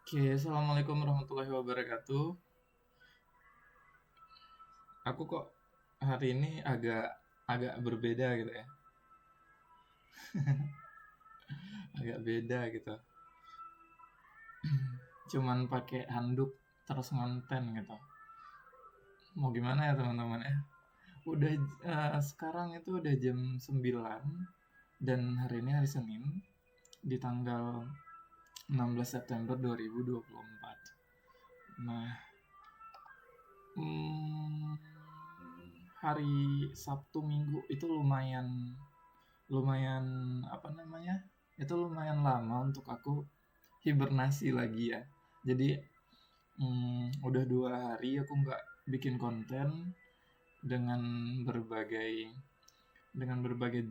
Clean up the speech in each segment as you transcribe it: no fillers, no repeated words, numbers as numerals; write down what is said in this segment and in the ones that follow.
Oke, assalamualaikum warahmatullahi wabarakatuh. Aku kok hari ini agak agak berbeda gitu ya, agak beda gitu. Cuman pakai handuk terus ngonten gitu. Mau gimana ya teman-teman ya? Udah sekarang itu udah jam 9 dan hari ini hari Senin di tanggal 16 September 2024. Nah, hmm, hari Sabtu Minggu itu lumayan lumayan apa namanya? Itu lumayan lama untuk aku hibernasi lagi ya. Jadi udah 2 hari aku nggak bikin konten dengan berbagai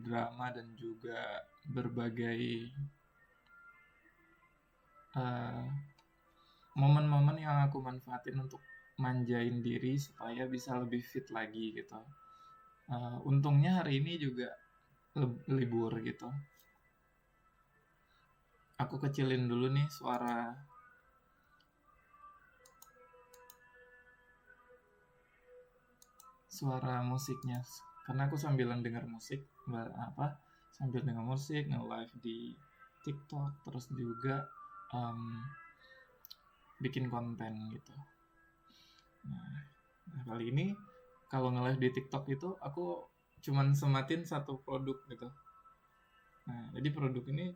drama dan juga berbagai eh, momen-momen yang aku manfaatin untuk manjain diri supaya bisa lebih fit lagi gitu. Untungnya hari ini juga libur gitu. Aku kecilin dulu nih suara musiknya karena aku sambilan dengar musik apa sambil dengar musik nge-live di TikTok terus juga um, bikin konten gitu. Nah, kali ini kalau nge-live di TikTok itu aku cuman sematin satu produk gitu. Nah, jadi produk ini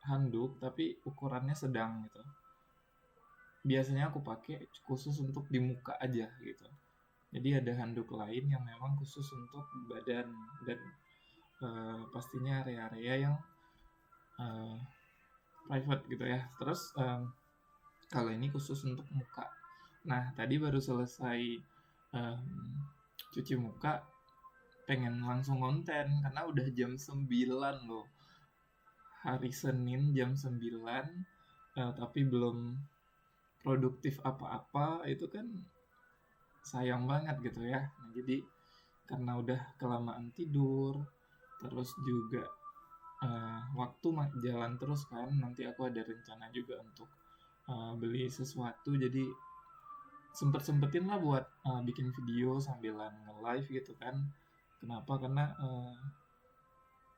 handuk tapi ukurannya sedang gitu. Biasanya aku pakai khusus untuk di muka aja gitu. Jadi ada handuk lain yang memang khusus untuk badan dan pastinya area-area yang uh, private gitu ya. Terus kalau ini khusus untuk muka. Nah tadi baru selesai um, cuci muka, pengen langsung konten karena udah jam 9 loh. Hari Senin jam 9, tapi belum produktif apa-apa, itu kan sayang banget gitu ya. Nah, jadi karena udah kelamaan tidur, terus juga waktu jalan terus kan, nanti aku ada rencana juga untuk beli sesuatu, jadi sempet-sempetin lah buat bikin video sambilan nge-live gitu kan. Kenapa? Karena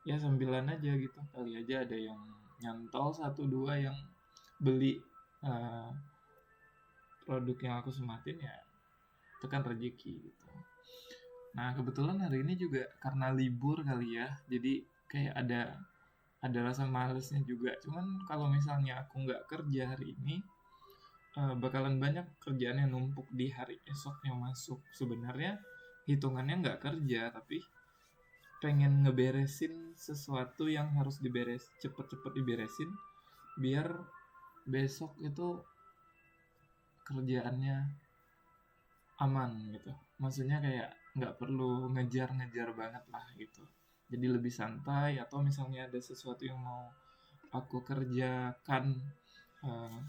ya sambilan aja gitu, kali aja ada yang nyantol satu dua yang beli uh, produk yang aku sematin ya, itu kan rezeki gitu. Nah kebetulan hari ini juga karena libur kali ya, jadi kayak ada rasa malesnya juga. Cuman kalau misalnya aku nggak kerja hari ini, bakalan banyak kerjaan yang numpuk di hari esok yang masuk. Sebenarnya hitungannya nggak kerja, tapi pengen ngeberesin sesuatu yang harus cepet-cepet diberesin, biar besok itu kerjaannya aman gitu. Maksudnya kayak nggak perlu ngejar-ngejar banget lah gitu. Jadi lebih santai, atau misalnya ada sesuatu yang mau aku kerjakan uh,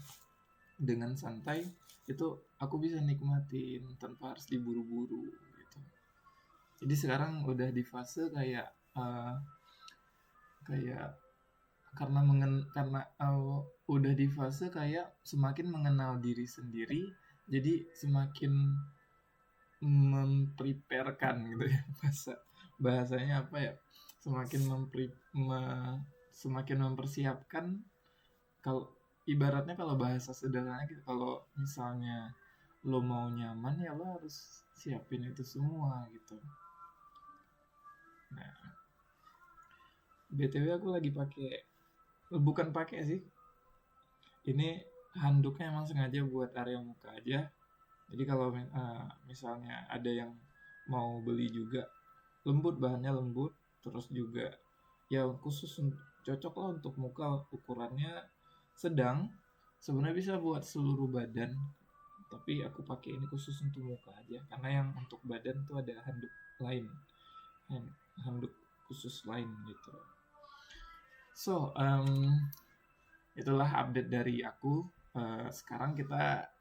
dengan santai, itu aku bisa nikmatin tanpa harus diburu-buru gitu. Jadi sekarang udah di fase kayak kayak karena udah di fase kayak semakin mengenal diri sendiri, jadi semakin mempreparekan gitu ya, bahasanya apa ya, semakin semakin mempersiapkan. Kalau ibaratnya, kalau bahasa sederhananya gitu, kalau misalnya lo mau nyaman ya lo harus siapin itu semua gitu. Nah, BTW aku lagi pakai, bukan pakai sih, ini handuknya emang sengaja buat area muka aja. Jadi kalau misalnya ada yang mau beli juga, lembut, bahannya lembut, terus juga ya khusus cocok lah untuk muka, ukurannya sedang. Sebenarnya bisa buat seluruh badan, tapi aku pakai ini khusus untuk muka aja karena yang untuk badan tuh ada handuk lain, handuk khusus lain gitu. So itulah update dari aku. Sekarang kita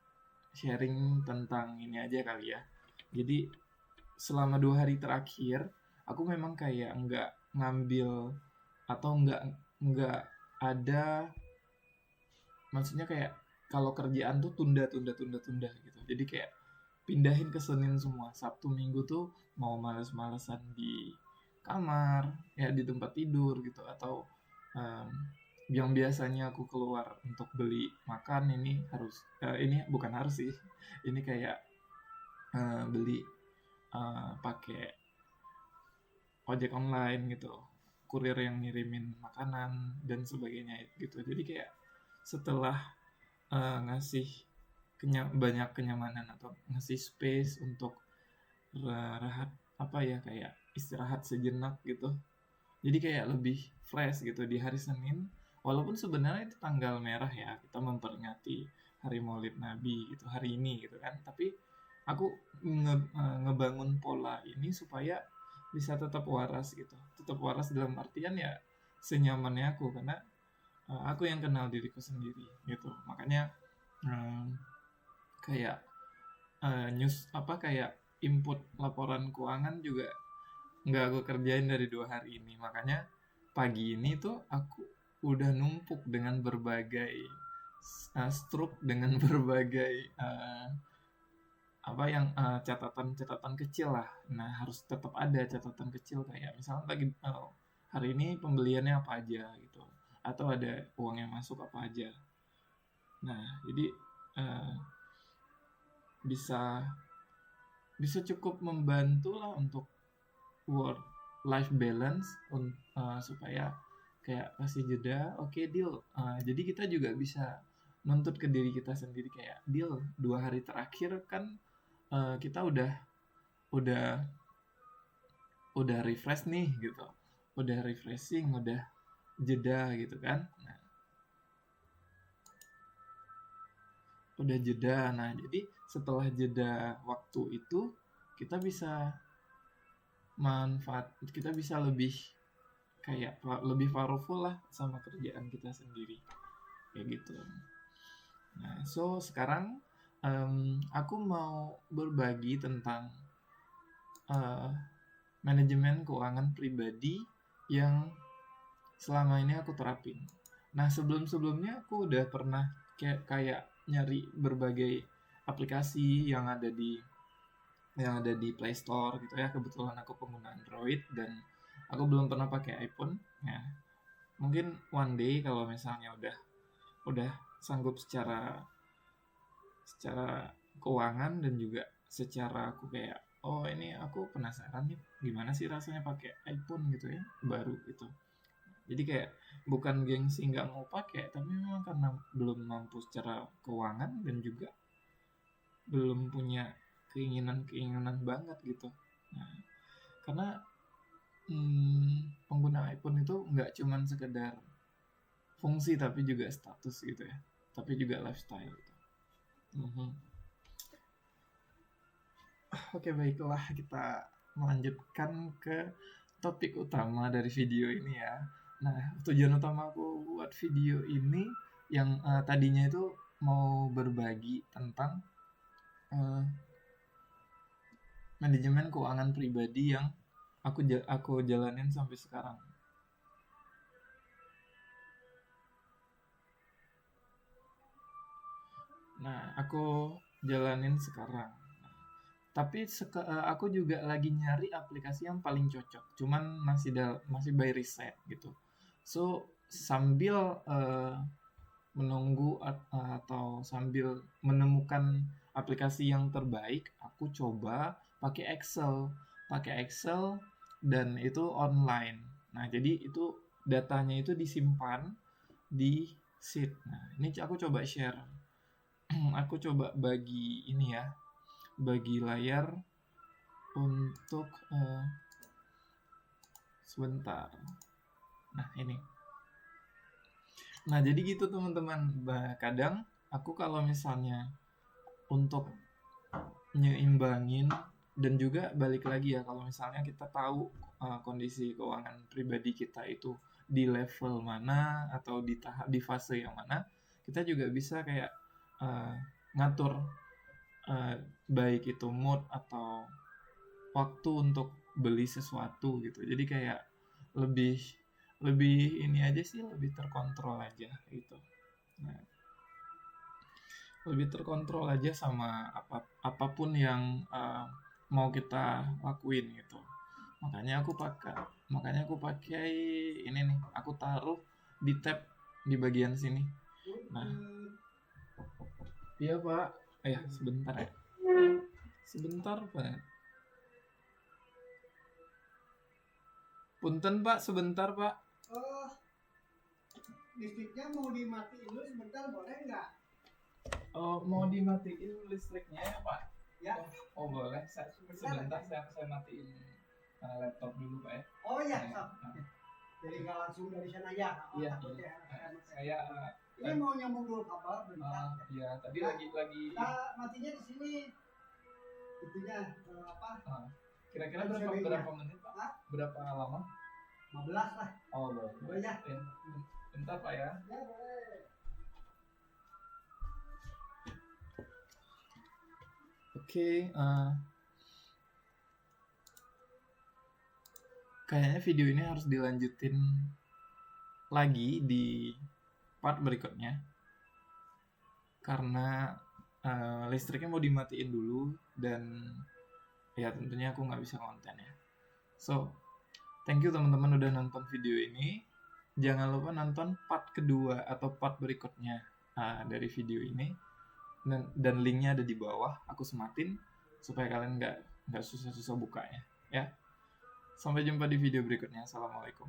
sharing tentang ini aja kali ya. Jadi selama 2 hari terakhir aku memang kayak nggak ngambil, atau nggak ada, maksudnya kayak kalau kerjaan tuh tunda gitu. Jadi kayak pindahin ke Senin semua. Sabtu Minggu tuh mau males-malesan di kamar, ya di tempat tidur gitu, atau em, yang biasanya aku keluar untuk beli makan, ini bukan harus sih. Ini kayak beli pakai ojek online gitu, kurir yang ngirimin makanan dan sebagainya gitu. Jadi kayak setelah ngasih banyak kenyamanan atau ngasih space untuk rehat, apa ya, kayak istirahat sejenak gitu. Jadi kayak lebih fresh gitu di hari Senin. Walaupun sebenarnya itu tanggal merah ya, kita memperingati hari Maulid Nabi gitu hari ini gitu kan. Tapi aku ngebangun pola ini supaya bisa tetap waras gitu. Tetap waras dalam artian ya senyamannya aku, karena aku yang kenal diriku sendiri gitu. Makanya kayak kayak input laporan keuangan juga nggak aku kerjain dari 2 hari ini. Makanya pagi ini tuh aku udah numpuk dengan berbagai stroke, dengan berbagai catatan-catatan kecil lah. Nah, harus tetap ada catatan kecil, kayak misalnya lagi hari ini pembeliannya apa aja gitu, atau ada uang yang masuk apa aja. Nah, jadi bisa cukup membantu lah untuk work life balance, supaya kayak kasih jeda, oke, deal. Jadi kita juga bisa nuntut ke diri kita sendiri, kayak deal 2 hari terakhir kan kita udah refresh nih gitu, udah refreshing, udah jeda gitu kan. Nah, udah jeda. Nah, jadi setelah jeda waktu itu kita bisa lebih kayak lebih powerful lah sama kerjaan kita sendiri kayak gitu. Nah, so sekarang aku mau berbagi tentang manajemen keuangan pribadi yang selama ini aku terapin. Nah, sebelumnya aku udah pernah kayak nyari berbagai aplikasi yang ada di Play Store gitu ya. Kebetulan aku pengguna Android dan aku belum pernah pakai iPhone ya. Mungkin one day kalau misalnya udah sanggup secara keuangan dan juga secara aku kayak, oh ini aku penasaran nih gimana sih rasanya pakai iPhone gitu ya, baru gitu. Jadi kayak bukan gengsi nggak mau pakai, tapi memang karena belum mampu secara keuangan dan juga belum punya keinginan banget gitu. Nah, karena pengguna iPhone itu nggak cuman sekedar fungsi tapi juga status gitu ya, tapi juga lifestyle gitu. Oke, baiklah, kita melanjutkan ke topik utama dari video ini ya. Nah, tujuan utama aku buat video ini yang tadinya itu mau berbagi tentang manajemen keuangan pribadi yang aku jalanin sampai sekarang. Nah, aku jalanin sekarang. Tapi aku juga lagi nyari aplikasi yang paling cocok. Cuman masih by riset gitu. So, sambil menunggu atau sambil menemukan aplikasi yang terbaik, aku coba pakai Excel dan itu online. Nah, jadi itu datanya itu disimpan di sheet. Nah, ini aku coba share. Aku coba bagi ini ya, bagi layar untuk sebentar. Nah, ini. Nah, jadi gitu teman-teman. Kadang aku kalau misalnya untuk nyeimbangin, dan juga balik lagi ya, kalau misalnya kita tahu kondisi keuangan pribadi kita itu di level mana atau di fase yang mana, kita juga bisa kayak ngatur baik itu mood atau waktu untuk beli sesuatu gitu. Jadi kayak lebih ini aja sih, lebih terkontrol aja gitu. Nah, lebih terkontrol aja sama apapun yang mau kita lakuin gitu. Makanya aku pakai ini nih, aku taruh di tab di bagian sini. Nah, iya Pak. Ya, sebentar ya. Sebentar Pak. Punten Pak, sebentar Pak. Oh, listriknya mau dimatiin dulu sebentar, boleh nggak? Oh, mau dimatiin listriknya ya Pak? Ya. Oh boleh. Sebentar saya matiin laptop dulu Pak ya. Oh iya, Nah, jadi nggak langsung dari sana ya? Iya. Takutnya. Saya Ini mau nyambung dulu kabel bentar. iya tadi lagi. Nah, matinya di sini. Itunya apa? Kira-kira Kan berapa menit Pak? Berapa lama? 15 lah. Oh boleh. Boleh ya? Bentar Pak ya. Ya boleh. Oke, kayaknya video ini harus dilanjutin lagi di part berikutnya karena listriknya mau dimatiin dulu dan ya tentunya aku nggak bisa konten ya. So, thank you teman-teman udah nonton video ini. Jangan lupa nonton part kedua atau part berikutnya dari video ini. Dan linknya ada di bawah, aku sematin supaya kalian nggak susah-susah bukanya ya. Sampai jumpa di video berikutnya. Assalamualaikum.